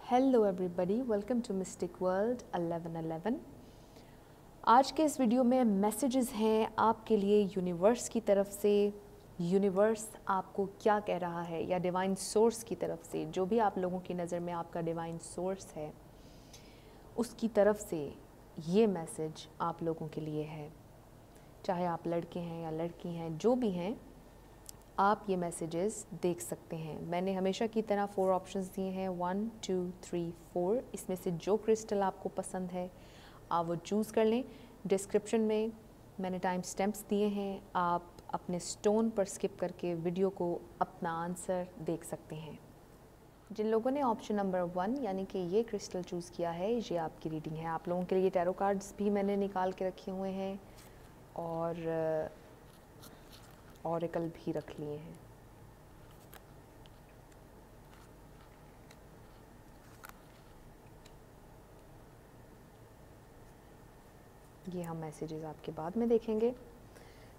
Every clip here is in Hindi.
Hello everybody, welcome to mystic world 1111। आज के इस वीडियो में मैसेजेस हैं आपके लिए यूनिवर्स की तरफ से। यूनिवर्स आपको क्या कह रहा है, या डिवाइन सोर्स की तरफ से, जो भी आप लोगों की नज़र में आपका डिवाइन सोर्स है उसकी तरफ से ये मैसेज आप लोगों के लिए है। चाहे आप लड़के हैं या लड़की हैं, जो भी हैं, आप ये मैसेजेस देख सकते हैं। मैंने हमेशा की तरह 4 ऑप्शंस दिए हैं, 1 2 3 4। इसमें से जो क्रिस्टल आपको पसंद है आप वो चूज़ कर लें। डिस्क्रिप्शन में मैंने टाइम स्टैम्प्स दिए हैं, आप अपने स्टोन पर स्किप करके वीडियो को अपना आंसर देख सकते हैं। जिन लोगों ने ऑप्शन नंबर 1 यानी कि ये क्रिस्टल चूज़ किया है, ये आपकी रीडिंग है। आप लोगों के लिए टैरो कार्ड्स भी मैंने निकाल के रखे हुए हैं और ऑरेकल भी रख लिए हैं। ये हम मैसेजेस आपके बाद में देखेंगे।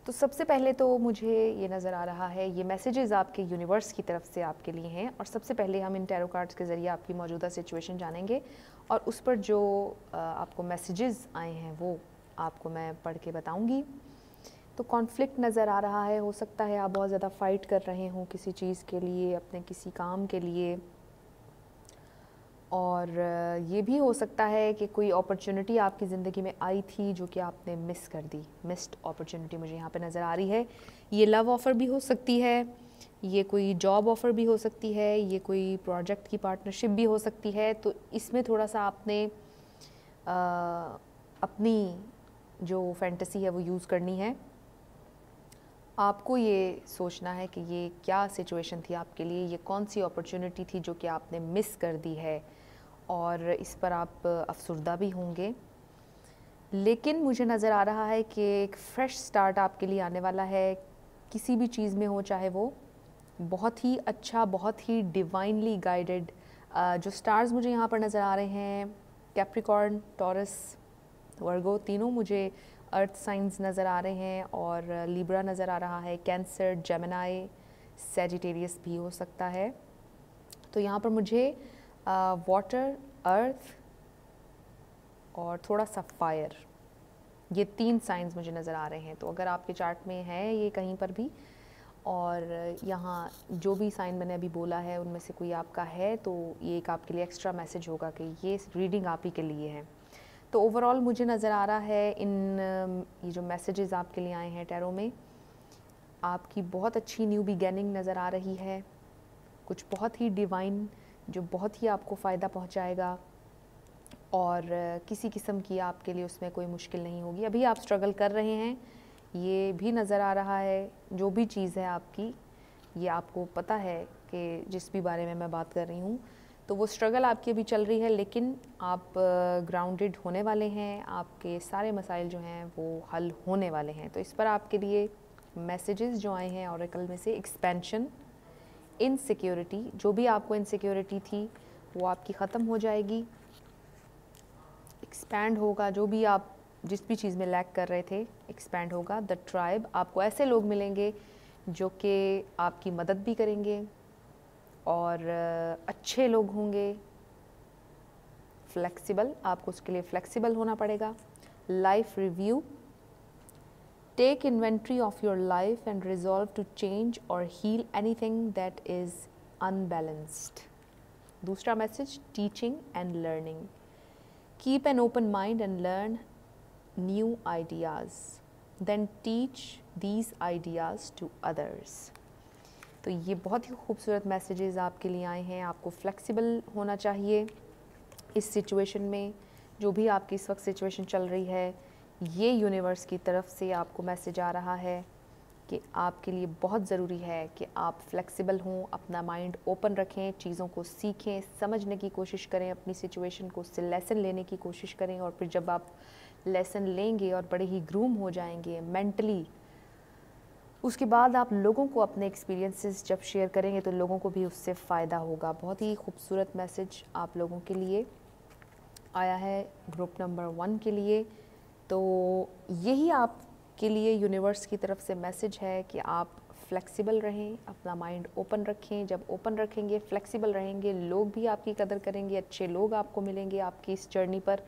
तो सबसे पहले तो मुझे ये नज़र आ रहा है, ये मैसेजेस आपके यूनिवर्स की तरफ से आपके लिए हैं। और सबसे पहले हम इन टैरो कार्ड्स के ज़रिए आपकी मौजूदा सिचुएशन जानेंगे और उस पर जो आपको मैसेजेस आए हैं वो आपको मैं पढ़ के बताऊंगी। तो कॉन्फ्लिक्ट नज़र आ रहा है, हो सकता है आप बहुत ज़्यादा फ़ाइट कर रहे हों किसी चीज़ के लिए, अपने किसी काम के लिए। और ये भी हो सकता है कि कोई अपॉर्चुनिटी आपकी ज़िंदगी में आई थी जो कि आपने मिस कर दी। मिस्ड अपॉर्चुनिटी मुझे यहाँ पे नज़र आ रही है। ये लव ऑफ़र भी हो सकती है, ये कोई जॉब ऑफ़र भी हो सकती है, ये कोई प्रोजेक्ट की पार्टनरशिप भी हो सकती है। तो इसमें थोड़ा सा आपने अपनी जो फैंटेसी है वो यूज़ करनी है। आपको ये सोचना है कि ये क्या सिचुएशन थी आपके लिए, ये कौन सी अपॉर्चुनिटी थी जो कि आपने मिस कर दी है, और इस पर आप अफसुर्दा भी होंगे। लेकिन मुझे नज़र आ रहा है कि एक फ़्रेश स्टार्ट आपके लिए आने वाला है, किसी भी चीज़ में हो, चाहे वो बहुत ही अच्छा, बहुत ही डिवाइनली गाइडेड। जो स्टार्स मुझे यहाँ पर नज़र आ रहे हैं, कैप्रिकॉर्न, टॉरस, वर्गो, तीनों मुझे अर्थ साइंस नज़र आ रहे हैं। और लिब्रा नज़र आ रहा है, कैंसर, जेमिनाई, सैजिटेरियस भी हो सकता है। तो यहाँ पर मुझे वाटर, अर्थ और थोड़ा सा फायर, ये 3 साइंस मुझे नज़र आ रहे हैं। तो अगर आपके चार्ट में है ये कहीं पर भी, और यहाँ जो भी साइन मैंने अभी बोला है उनमें से कोई आपका है, तो ये एक आपके लिए एक्स्ट्रा मैसेज होगा कि ये रीडिंग आप ही के लिए है। तो ओवरऑल मुझे नज़र आ रहा है ये जो मैसेजेस आपके लिए आए हैं टैरो में, आपकी बहुत अच्छी न्यू बिगेनिंग नज़र आ रही है। कुछ बहुत ही डिवाइन जो बहुत ही आपको फ़ायदा पहुंचाएगा, और किसी किस्म की आपके लिए उसमें कोई मुश्किल नहीं होगी। अभी आप स्ट्रगल कर रहे हैं, ये भी नज़र आ रहा है। जो भी चीज़ है आपकी, ये आपको पता है कि जिस भी बारे में मैं बात कर रही हूँ, तो वो स्ट्रगल आपकी अभी चल रही है, लेकिन आप ग्राउंडेड होने वाले हैं। आपके सारे मसाइल जो हैं वो हल होने वाले हैं। तो इस पर आपके लिए मैसेजेस जो आए हैं ऑरेकल में से, एक्सपेंशन, इनसिक्योरिटी, जो भी आपको इनसिक्योरिटी थी वो आपकी ख़त्म हो जाएगी, एक्सपैंड होगा। जो भी आप जिस भी चीज़ में लैक कर रहे थे, एक्सपैंड होगा। द ट्राइब, आपको ऐसे लोग मिलेंगे जो कि आपकी मदद भी करेंगे और अच्छे लोग होंगे। फ्लेक्सिबल, आपको उसके लिए फ्लेक्सिबल होना पड़ेगा। Life review, take inventory of your life and resolve to change और heal anything that is unbalanced. दूसरा message, teaching and learning, keep an open mind and learn new ideas, then teach these ideas to others. तो ये बहुत ही खूबसूरत मैसेजेस आपके लिए आए हैं। आपको फ्लेक्सिबल होना चाहिए इस सिचुएशन में, जो भी आपकी इस वक्त सिचुएशन चल रही है। ये यूनिवर्स की तरफ से आपको मैसेज आ रहा है कि आपके लिए बहुत ज़रूरी है कि आप फ्लेक्सिबल हों, अपना माइंड ओपन रखें, चीज़ों को सीखें, समझने की कोशिश करें, अपनी सिचुएशन को उससे लेसन लेने की कोशिश करें। और फिर जब आप लेसन लेंगे और बड़े ही ग्रूम हो जाएंगे मेंटली, उसके बाद आप लोगों को अपने एक्सपीरियंसेस जब शेयर करेंगे तो लोगों को भी उससे फ़ायदा होगा। बहुत ही खूबसूरत मैसेज आप लोगों के लिए आया है ग्रुप नंबर 1 के लिए। तो यही आपके लिए यूनिवर्स की तरफ से मैसेज है कि आप फ्लेक्सिबल रहें, अपना माइंड ओपन रखें। जब ओपन रखेंगे, फ्लेक्सिबल रहेंगे, लोग भी आपकी कदर करेंगे, अच्छे लोग आपको मिलेंगे आपकी इस जर्नी पर।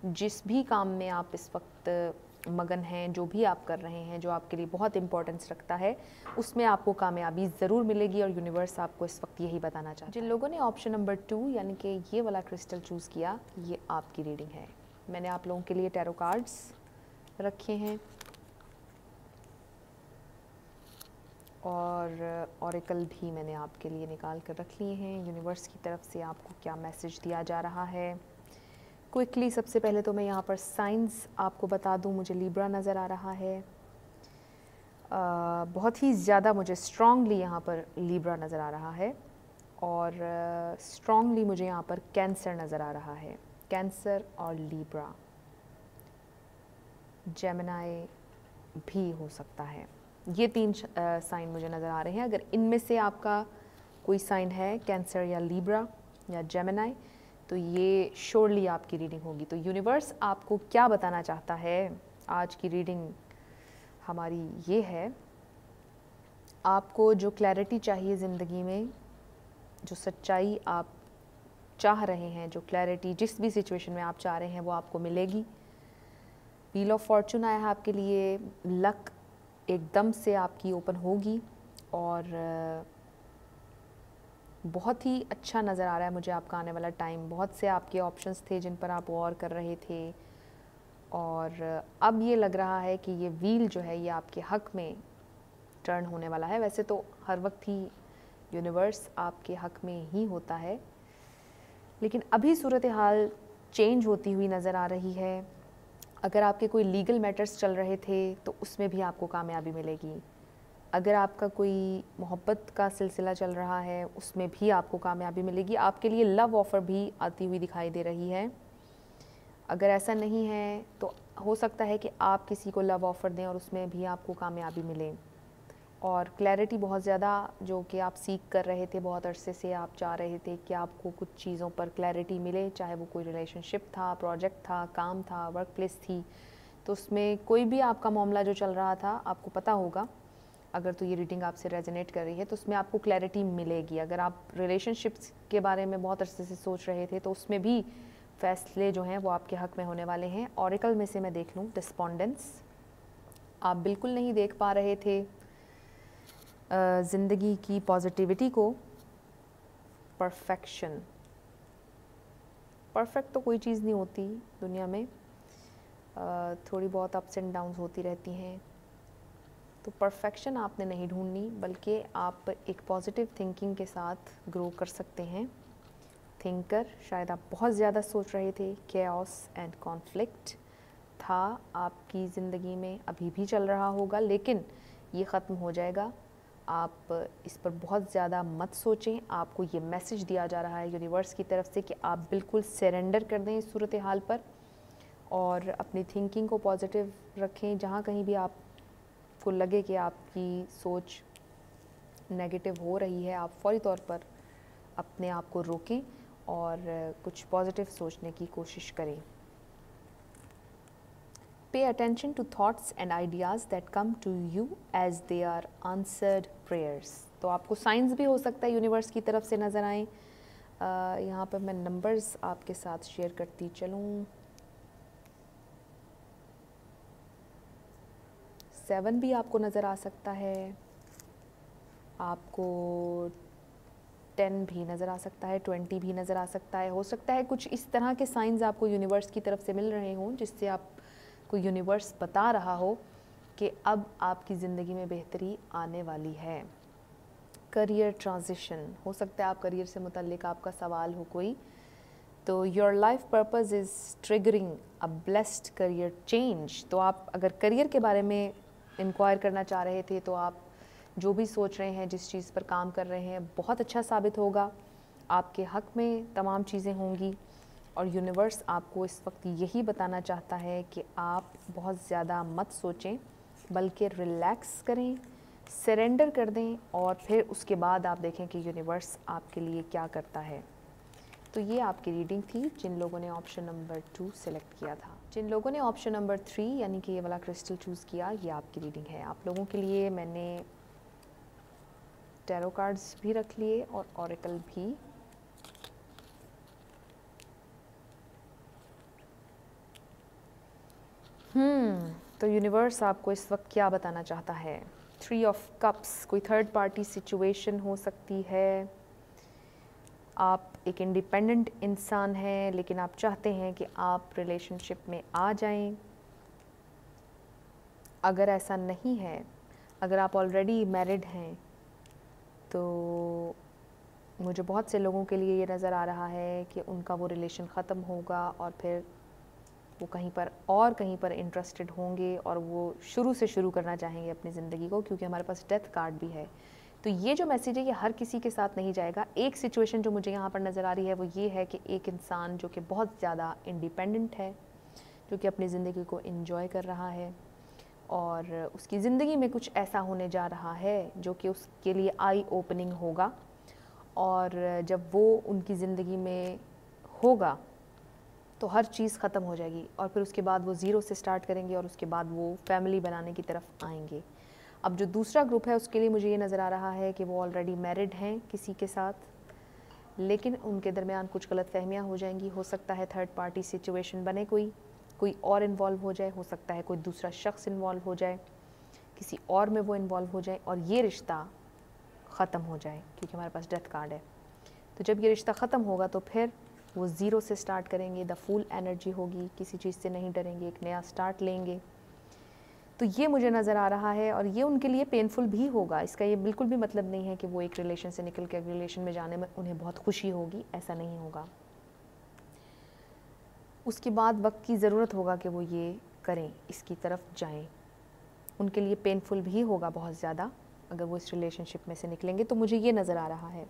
जिस भी काम में आप इस वक्त मगन हैं, जो भी आप कर रहे हैं, जो आपके लिए बहुत इंपॉर्टेंस रखता है, उसमें आपको कामयाबी ज़रूर मिलेगी और यूनिवर्स आपको इस वक्त यही बताना चाहता है। जिन लोगों ने ऑप्शन नंबर 2 यानी कि ये वाला क्रिस्टल चूज़ किया, ये आपकी रीडिंग है। मैंने आप लोगों के लिए टैरो कार्ड्स रखे हैं और ऑरेकल भी मैंने आपके लिए निकाल कर रख लिए हैं। यूनिवर्स की तरफ से आपको क्या मैसेज दिया जा रहा है। क्विकली सबसे पहले तो मैं यहाँ पर साइंस आपको बता दूँ। मुझे लिब्रा नज़र आ रहा है, बहुत ही ज़्यादा मुझे स्ट्रांगली यहाँ पर लिब्रा नज़र आ रहा है और स्ट्रांगली मुझे यहाँ पर कैंसर नज़र आ रहा है। कैंसर और लिब्रा, जेमिनाई भी हो सकता है। ये 3 साइन मुझे नज़र आ रहे हैं। अगर इनमें से आपका कोई साइन है, कैंसर या लिब्रा या जेमिनाई, तो ये श्योरली आपकी रीडिंग होगी। तो यूनिवर्स आपको क्या बताना चाहता है, आज की रीडिंग हमारी ये है, आपको जो क्लैरिटी चाहिए ज़िंदगी में, जो सच्चाई आप चाह रहे हैं, जो क्लैरिटी जिस भी सिचुएशन में आप चाह रहे हैं, वो आपको मिलेगी। व्हील ऑफ फॉर्चून आया है आपके लिए। लक एकदम से आपकी ओपन होगी और बहुत ही अच्छा नज़र आ रहा है मुझे आपका आने वाला टाइम। बहुत से आपके ऑप्शंस थे जिन पर आप गौर कर रहे थे और अब ये लग रहा है कि ये व्हील जो है ये आपके हक में टर्न होने वाला है। वैसे तो हर वक्त ही यूनिवर्स आपके हक में ही होता है, लेकिन अभी सूरत हाल चेंज होती हुई नज़र आ रही है। अगर आपके कोई लीगल मैटर्स चल रहे थे तो उसमें भी आपको कामयाबी मिलेगी। अगर आपका कोई मोहब्बत का सिलसिला चल रहा है, उसमें भी आपको कामयाबी मिलेगी। आपके लिए लव ऑफ़र भी आती हुई दिखाई दे रही है। अगर ऐसा नहीं है तो हो सकता है कि आप किसी को लव ऑफ़र दें और उसमें भी आपको कामयाबी मिले। और क्लैरिटी बहुत ज़्यादा जो कि आप सीख कर रहे थे, बहुत अरसे से आप चाह रहे थे कि आपको कुछ चीज़ों पर क्लैरिटी मिले, चाहे वो कोई रिलेशनशिप था, प्रोजेक्ट था, काम था, वर्क प्लेस थी, तो उसमें कोई भी आपका मामला जो चल रहा था, आपको पता होगा। अगर तो ये रीडिंग आपसे रेजोनेट कर रही है तो उसमें आपको क्लैरिटी मिलेगी। अगर आप रिलेशनशिप्स के बारे में बहुत अरसे से सोच रहे थे तो उसमें भी फैसले जो हैं वो आपके हक में होने वाले हैं। ऑरेकल में से मैं देख लूँ, डिस्पोंडेंस, आप बिल्कुल नहीं देख पा रहे थे ज़िंदगी की पॉजिटिविटी को। परफेक्शन, परफेक्ट तो कोई चीज़ नहीं होती दुनिया में, थोड़ी बहुत अप्स एंड डाउन्स होती रहती हैं। तो परफेक्शन आपने नहीं ढूंढनी, बल्कि आप एक पॉजिटिव थिंकिंग के साथ ग्रो कर सकते हैं। थिंकर, शायद आप बहुत ज़्यादा सोच रहे थे, केओस एंड कॉन्फ्लिक्ट था आपकी ज़िंदगी में, अभी भी चल रहा होगा, लेकिन ये ख़त्म हो जाएगा। आप इस पर बहुत ज़्यादा मत सोचें। आपको ये मैसेज दिया जा रहा है यूनिवर्स की तरफ से कि आप बिल्कुल सरेंडर कर दें इस सूरत हाल पर और अपनी थिंकिंग को पॉजिटिव रखें। जहाँ कहीं भी आपको लगे कि आपकी सोच नेगेटिव हो रही है, आप फौरी तौर पर अपने आप को रोकें और कुछ पॉजिटिव सोचने की कोशिश करें। Pay attention to thoughts and ideas that come to you as they are answered prayers। तो आपको साइंस भी हो सकता है यूनिवर्स की तरफ से नज़र आए। यहाँ पर मैं नंबर्स आपके साथ शेयर करती चलूँ। 7 भी आपको नज़र आ सकता है, आपको 10 भी नज़र आ सकता है, 20 भी नज़र आ सकता है। हो सकता है कुछ इस तरह के साइंस आपको यूनिवर्स की तरफ से मिल रहे हों जिससे आपको यूनिवर्स बता रहा हो कि अब आपकी ज़िंदगी में बेहतरी आने वाली है। करियर ट्रांजिशन, हो सकता है आप करियर से मुतल्लिक आपका सवाल हो कोई, तो your life purpose is triggering a blessed career change. तो आप अगर करियर के बारे में इंक्वायर करना चाह रहे थे तो आप जो भी सोच रहे हैं, जिस चीज़ पर काम कर रहे हैं, बहुत अच्छा साबित होगा। आपके हक में तमाम चीज़ें होंगी और यूनिवर्स आपको इस वक्त यही बताना चाहता है कि आप बहुत ज़्यादा मत सोचें, बल्कि रिलैक्स करें, सरेंडर कर दें और फिर उसके बाद आप देखें कि यूनिवर्स आपके लिए क्या करता है। तो ये आपकी रीडिंग थी जिन लोगों ने ऑप्शन नंबर 2 सेलेक्ट किया था। जिन लोगों ने ऑप्शन नंबर 3 यानी कि ये वाला क्रिस्टल चूज़ किया, ये आपकी रीडिंग है। आप लोगों के लिए मैंने टैरो कार्ड्स भी रख लिए और ऑरेकल भी। तो यूनिवर्स आपको इस वक्त क्या बताना चाहता है? 3 ऑफ कप्स, कोई थर्ड पार्टी सिचुएशन हो सकती है। आप एक इंडिपेंडेंट इंसान हैं लेकिन आप चाहते हैं कि आप रिलेशनशिप में आ जाएं। अगर ऐसा नहीं है, अगर आप ऑलरेडी मैरिड हैं, तो मुझे बहुत से लोगों के लिए ये नज़र आ रहा है कि उनका वो रिलेशन ख़त्म होगा और फिर वो कहीं पर इंटरेस्टेड होंगे और वो शुरू से शुरू करना चाहेंगे अपनी ज़िंदगी को, क्योंकि हमारे पास डेथ कार्ड भी है। तो ये जो मैसेज है ये हर किसी के साथ नहीं जाएगा। एक सिचुएशन जो मुझे यहाँ पर नज़र आ रही है वो ये है कि एक इंसान जो कि बहुत ज़्यादा इंडिपेंडेंट है, जो कि अपनी ज़िंदगी को एंजॉय कर रहा है और उसकी ज़िंदगी में कुछ ऐसा होने जा रहा है जो कि उसके लिए आई ओपनिंग होगा, और जब वो उनकी ज़िंदगी में होगा तो हर चीज़ ख़त्म हो जाएगी और फिर उसके बाद वो ज़ीरो से स्टार्ट करेंगे और उसके बाद वो फैमिली बनाने की तरफ आएंगे। अब जो दूसरा ग्रुप है उसके लिए मुझे ये नज़र आ रहा है कि वो ऑलरेडी मैरिड हैं किसी के साथ, लेकिन उनके दरमियान कुछ गलतफहमियां हो जाएंगी। हो सकता है थर्ड पार्टी सिचुएशन बने, कोई और इन्वॉल्व हो जाए, हो सकता है कोई दूसरा शख्स इन्वॉल्व हो जाए, किसी और में वो इन्वॉल्व हो जाए और ये रिश्ता ख़त्म हो जाए, क्योंकि हमारे पास डेथ कार्ड है। तो जब ये रिश्ता ख़त्म होगा तो फिर वो ज़ीरो से स्टार्ट करेंगे, द फुल एनर्जी होगी, किसी चीज़ से नहीं डरेंगे, एक नया स्टार्ट लेंगे। तो ये मुझे नज़र आ रहा है और ये उनके लिए पेनफुल भी होगा। इसका ये बिल्कुल भी मतलब नहीं है कि वो एक रिलेशन से निकल के अगले रिलेशन में जाने में उन्हें बहुत खुशी होगी, ऐसा नहीं होगा। उसके बाद वक्त की ज़रूरत होगा कि वो ये करें, इसकी तरफ जाएं। उनके लिए पेनफुल भी होगा बहुत ज़्यादा अगर वो इस रिलेशनशिप में से निकलेंगे, तो मुझे ये नज़र आ रहा है।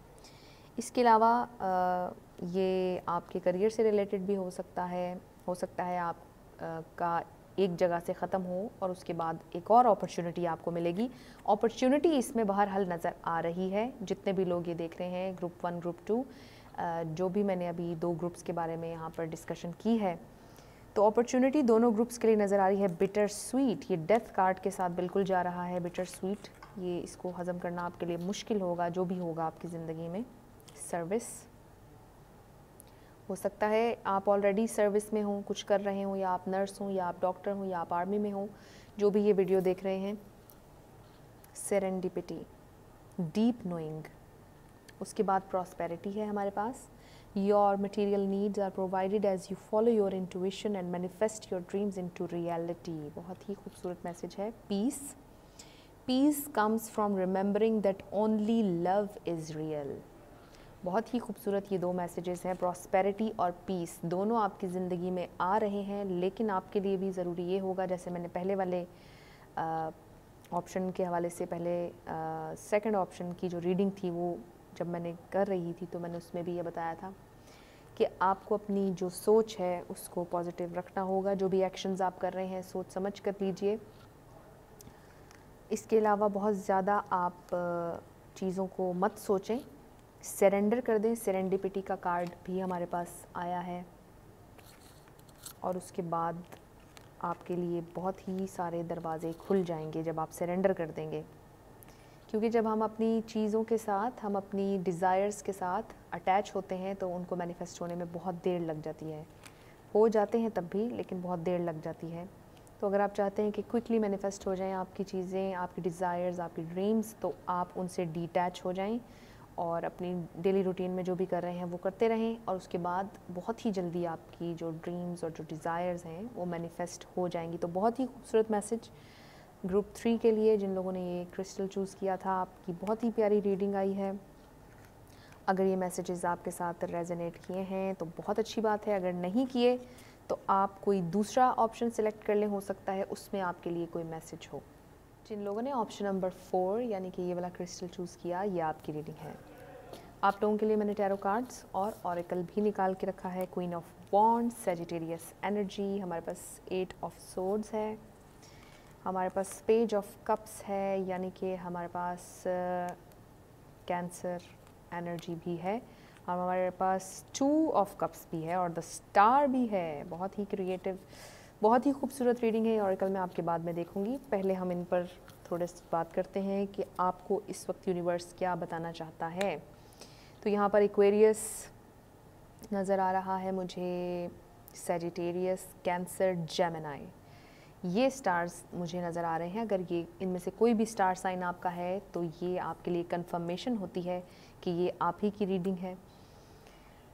इसके अलावा ये आपके करियर से रिलेटेड भी हो सकता है आप का एक जगह से ख़त्म हो और उसके बाद एक और अपॉर्चुनिटी आपको मिलेगी। अपॉर्चुनिटी इसमें बहरहाल नज़र आ रही है। जितने भी लोग ये देख रहे हैं, ग्रुप 1 ग्रुप 2, जो भी मैंने अभी 2 ग्रुप्स के बारे में यहाँ पर डिस्कशन की है, तो अपॉर्चुनिटी दोनों ग्रुप्स के लिए नज़र आ रही है। बिटर स्वीट, ये डेथ कार्ड के साथ बिल्कुल जा रहा है। बिटर स्वीट, ये इसको हज़म करना आपके लिए मुश्किल होगा, जो भी होगा आपकी ज़िंदगी में। सर्विस, हो सकता है आप ऑलरेडी सर्विस में हों, कुछ कर रहे हों, या आप नर्स हों, या आप डॉक्टर हों, या आप आर्मी में हों, जो भी ये वीडियो देख रहे हैं। सेरेंडिपिटी, डीप नोइंग, उसके बाद प्रॉस्पेरिटी है हमारे पास। Your material needs are provided as you follow your intuition and manifest your dreams into reality, बहुत ही खूबसूरत मैसेज है। Peace, peace comes from remembering that only love is real, बहुत ही खूबसूरत ये 2 मैसेजेस हैं। प्रॉस्पेरिटी और पीस दोनों आपकी ज़िंदगी में आ रहे हैं, लेकिन आपके लिए भी ज़रूरी ये होगा, जैसे मैंने पहले वाले ऑप्शन के हवाले से पहले सेकंड ऑप्शन की जो रीडिंग थी वो जब मैंने कर रही थी तो मैंने उसमें भी ये बताया था कि आपको अपनी जो सोच है उसको पॉजिटिव रखना होगा। जो भी एक्शंस आप कर रहे हैं सोच समझ कर लीजिए। इसके अलावा बहुत ज़्यादा आप चीज़ों को मत सोचें, सरेंडर कर दें। सेरेंडिपिटी का कार्ड भी हमारे पास आया है और उसके बाद आपके लिए बहुत ही सारे दरवाज़े खुल जाएंगे जब आप सरेंडर कर देंगे, क्योंकि जब हम अपनी चीज़ों के साथ, हम अपनी डिज़ायर्स के साथ अटैच होते हैं तो उनको मैनिफेस्ट होने में बहुत देर लग जाती है। हो जाते हैं तब भी, लेकिन बहुत देर लग जाती है। तो अगर आप चाहते हैं कि क्विकली मैनिफेस्ट हो जाएं आपकी चीज़ें, आपकी डिज़ायर्स, आपकी ड्रीम्स, तो आप उनसे डिटैच हो जाएं और अपनी डेली रूटीन में जो भी कर रहे हैं वो करते रहें, और उसके बाद बहुत ही जल्दी आपकी जो ड्रीम्स और जो डिज़ायर्स हैं वो मैनिफेस्ट हो जाएंगी। तो बहुत ही खूबसूरत मैसेज ग्रुप 3 के लिए, जिन लोगों ने ये क्रिस्टल चूज़ किया था, आपकी बहुत ही प्यारी रीडिंग आई है। अगर ये मैसेजेस आपके साथ रेजोनेट किए हैं तो बहुत अच्छी बात है, अगर नहीं किए तो आप कोई दूसरा ऑप्शन सेलेक्ट कर लें, हो सकता है उसमें आपके लिए कोई मैसेज हो। जिन लोगों ने ऑप्शन नंबर 4 यानी कि ये वाला क्रिस्टल चूज़ किया, ये आपकी रीडिंग है। आप लोगों के लिए मैंने टैरो कार्ड्स और ऑरेकल भी निकाल के रखा है। Queen of wands, Sagittarius energy, हमारे पास 8 ऑफ सोर्ड्स है, हमारे पास पेज ऑफ कप्स है, यानी कि हमारे पास कैंसर एनर्जी भी है, हमारे पास 2 ऑफ कप्स भी है और द स्टार भी है। बहुत ही क्रिएटिव, बहुत ही खूबसूरत रीडिंग है। ऑरेकल में आपके बाद में देखूंगी, पहले हम इन पर थोड़े से बात करते हैं कि आपको इस वक्त यूनिवर्स क्या बताना चाहता है। तो यहाँ पर एक्वेरियस नज़र आ रहा है मुझे, सैजिटेरियस, कैंसर, जेमिनी, ये स्टार्स मुझे नज़र आ रहे हैं। अगर ये इनमें से कोई भी स्टार साइन आपका है तो ये आपके लिए कंफर्मेशन होती है कि ये आप ही की रीडिंग है।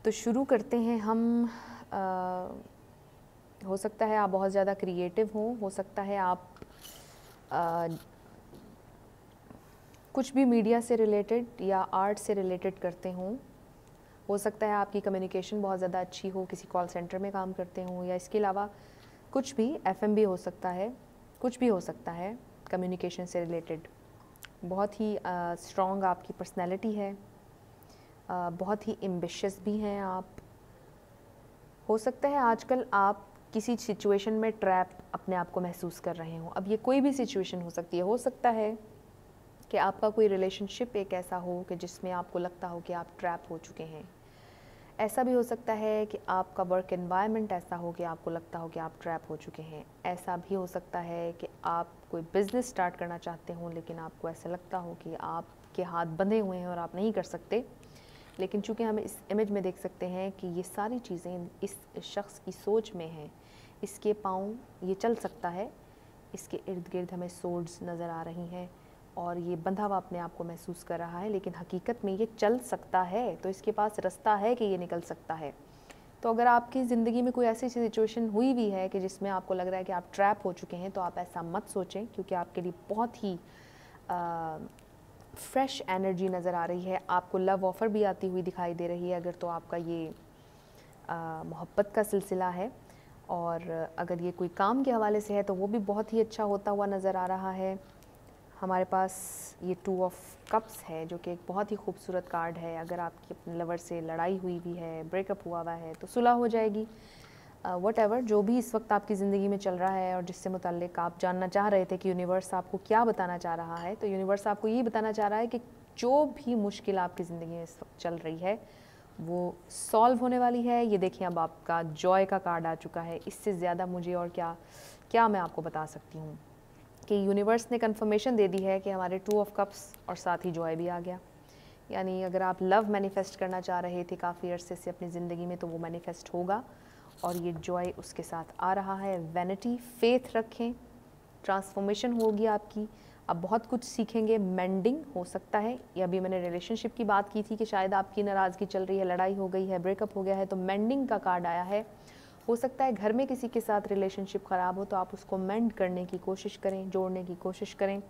तो शुरू करते हैं हम। हो सकता है आप बहुत ज़्यादा क्रिएटिव हो सकता है आप कुछ भी मीडिया से रिलेटेड या आर्ट से रिलेटेड करते हों। हो सकता है आपकी कम्युनिकेशन बहुत ज़्यादा अच्छी हो, किसी कॉल सेंटर में काम करते हों, या इसके अलावा कुछ भी, एफएम भी हो सकता है, कुछ भी हो सकता है कम्युनिकेशन से रिलेटेड। बहुत ही स्ट्रॉन्ग आपकी पर्सनैलिटी है, बहुत ही एम्बिशियस भी हैं आप। हो सकता है आजकल आप किसी सिचुएशन में ट्रैप अपने आप को महसूस कर रहे हों। अब ये कोई भी सिचुएशन हो सकती है। हो सकता है कि आपका कोई रिलेशनशिप एक ऐसा हो कि जिसमें आपको लगता हो कि आप ट्रैप हो चुके हैं। ऐसा भी हो सकता है कि आपका वर्क एनवायरनमेंट ऐसा हो कि आपको लगता हो कि आप ट्रैप हो चुके हैं। ऐसा भी हो सकता है कि आप कोई बिज़नेस स्टार्ट करना चाहते हो लेकिन आपको ऐसा लगता हो कि आपके हाथ बंधे हुए हैं और आप नहीं कर सकते। लेकिन चूँकि हम इस इमेज में देख सकते हैं कि ये सारी चीज़ें इस शख्स की सोच में हैं। इसके पाँव ये चल सकता है, इसके इर्द गिर्द हमें सोर्ड्स नज़र आ रही हैं और ये बंधा हुआ अपने आप को महसूस कर रहा है, लेकिन हकीकत में ये चल सकता है। तो इसके पास रास्ता है कि ये निकल सकता है। तो अगर आपकी ज़िंदगी में कोई ऐसी सिचुएशन हुई भी है कि जिसमें आपको लग रहा है कि आप ट्रैप हो चुके हैं, तो आप ऐसा मत सोचें, क्योंकि आपके लिए बहुत ही फ्रेश एनर्जी नज़र आ रही है। आपको लव ऑफ़र भी आती हुई दिखाई दे रही है अगर तो आपका ये मोहब्बत का सिलसिला है, और अगर ये कोई काम के हवाले से है तो वो भी बहुत ही अच्छा होता हुआ नज़र आ रहा है। हमारे पास ये 2 ऑफ कप्स है जो कि एक बहुत ही खूबसूरत कार्ड है। अगर आपकी अपने लवर से लड़ाई हुई भी है, ब्रेकअप हुआ हुआ है, तो सुलह हो जाएगी। व्हाटएवर जो भी इस वक्त आपकी ज़िंदगी में चल रहा है और जिससे मुताल्लिक आप जानना चाह रहे थे कि यूनिवर्स आपको क्या बताना चाह रहा है, तो यूनिवर्स आपको यही बताना चाह रहा है कि जो भी मुश्किल आपकी ज़िंदगी में इस वक्त चल रही है वो सॉल्व होने वाली है। ये देखिए, अब आपका जॉय का कार्ड आ चुका है। इससे ज़्यादा मुझे और क्या मैं आपको बता सकती हूँ कि यूनिवर्स ने कंफर्मेशन दे दी है कि हमारे 2 ऑफ कप्स और साथ ही जॉय भी आ गया। यानी अगर आप लव मैनिफेस्ट करना चाह रहे थे काफ़ी अरसे से अपनी ज़िंदगी में, तो वो मैनिफेस्ट होगा और ये जॉय उसके साथ आ रहा है। वैनिटी, फेथ रखें, ट्रांसफॉर्मेशन होगी आपकी। आप बहुत कुछ सीखेंगे। मेंडिंग हो सकता है, या अभी मैंने रिलेशनशिप की बात की थी कि शायद आपकी नाराज़गी चल रही है, लड़ाई हो गई है, ब्रेकअप हो गया है, तो मेंडिंग का कार्ड आया है। हो सकता है घर में किसी के साथ रिलेशनशिप ख़राब हो तो आप उसको मेंड करने की कोशिश करें, जोड़ने की कोशिश करें।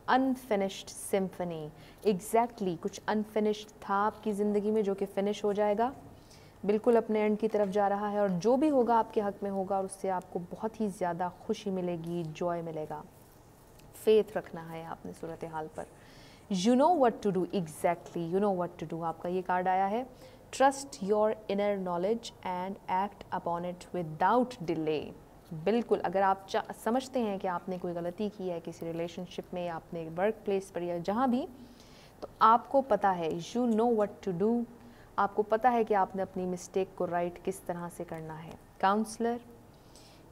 अनफिनिश्ड सिम्फनी, एग्जैक्टली कुछ अनफिनिश्ड था आपकी ज़िंदगी में जो कि फ़िनिश हो जाएगा, बिल्कुल अपने एंड की तरफ जा रहा है, और जो भी होगा आपके हक़ में होगा और उससे आपको बहुत ही ज़्यादा खुशी मिलेगी, जॉय मिलेगा। फेथ रखना है आपने सूरत हाल पर। You know what to do, exactly you know what to do. आपका ये कार्ड आया है, trust your inner knowledge and act upon it without delay. बिल्कुल, अगर आप समझते हैं कि आपने कोई गलती की है किसी रिलेशनशिप में, या अपने वर्क प्लेस पर, या जहाँ भी, तो आपको पता है, you know what to do, आपको पता है कि आपने अपनी मिस्टेक को राइट किस तरह से करना है। Counsellor,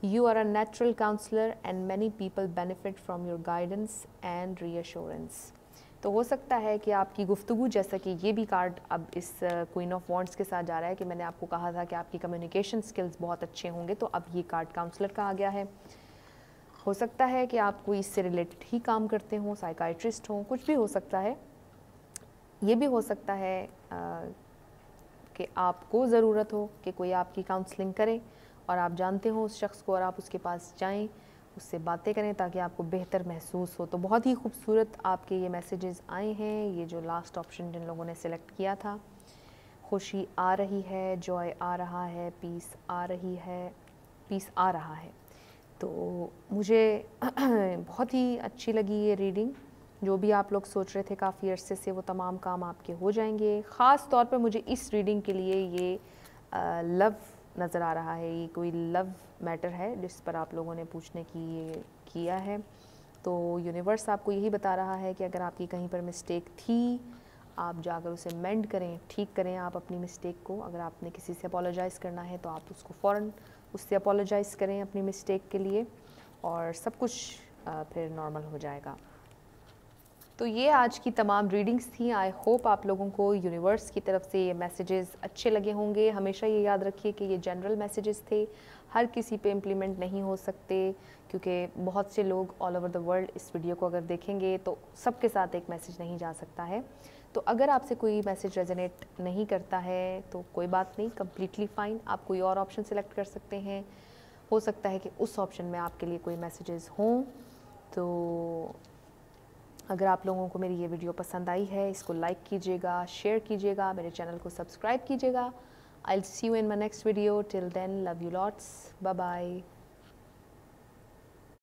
you are a natural counselor and many people benefit from your guidance and reassurance। तो हो सकता है कि आपकी गुफ्तगू, जैसा कि ये भी कार्ड अब इस क्वीन ऑफ वॉन्ड्स के साथ जा रहा है कि मैंने आपको कहा था कि आपकी कम्युनिकेशन स्किल्स बहुत अच्छे होंगे, तो अब ये कार्ड काउंसलर का आ गया है। हो सकता है कि आप कोई इससे रिलेटेड ही काम करते हों, साइकाइट्रिस्ट हों, कुछ भी हो सकता है। ये भी हो सकता है कि आपको ज़रूरत हो कि कोई आपकी काउंसलिंग करे और आप जानते हो उस शख्स को, और आप उसके पास जाएं, उससे बातें करें ताकि आपको बेहतर महसूस हो। तो बहुत ही खूबसूरत आपके ये मैसेजेस आए हैं। ये जो लास्ट ऑप्शन जिन लोगों ने सिलेक्ट किया था, खुशी आ रही है, जॉय आ रहा है, पीस आ रही है, पीस आ रहा है। तो मुझे बहुत ही अच्छी लगी ये रीडिंग। जो भी आप लोग सोच रहे थे काफ़ी अरसे से, वो तमाम काम आपके हो जाएंगे। ख़ास तौर पर मुझे इस रीडिंग के लिए ये लव नज़र आ रहा है। ये कोई लव मैटर है जिस पर आप लोगों ने पूछने की ये किया है। तो यूनिवर्स आपको यही बता रहा है कि अगर आपकी कहीं पर मिस्टेक थी, आप जाकर उसे मेंड करें, ठीक करें आप अपनी मिस्टेक को। अगर आपने किसी से अपोलोजाइज़ करना है तो आप उसको फ़ौरन उससे अपोलोजाइज़ करें अपनी मिस्टेक के लिए, और सब कुछ फिर नॉर्मल हो जाएगा। तो ये आज की तमाम रीडिंग्स थी। आई होप आप लोगों को यूनिवर्स की तरफ से ये मैसेजेस अच्छे लगे होंगे। हमेशा ये याद रखिए कि ये जनरल मैसेजेस थे, हर किसी पे इम्प्लीमेंट नहीं हो सकते, क्योंकि बहुत से लोग ऑल ओवर द वर्ल्ड इस वीडियो को अगर देखेंगे तो सबके साथ एक मैसेज नहीं जा सकता है। तो अगर आपसे कोई मैसेज रेजोनेट नहीं करता है तो कोई बात नहीं, कम्प्लीटली फ़ाइन, आप कोई और ऑप्शन सेलेक्ट कर सकते हैं। हो सकता है कि उस ऑप्शन में आपके लिए कोई मैसेजेस हों। तो अगर आप लोगों को मेरी ये वीडियो पसंद आई है, इसको लाइक कीजिएगा, शेयर कीजिएगा, मेरे चैनल को सब्सक्राइब कीजिएगा। I will see you in my next video. Till then, love you lots, bye bye.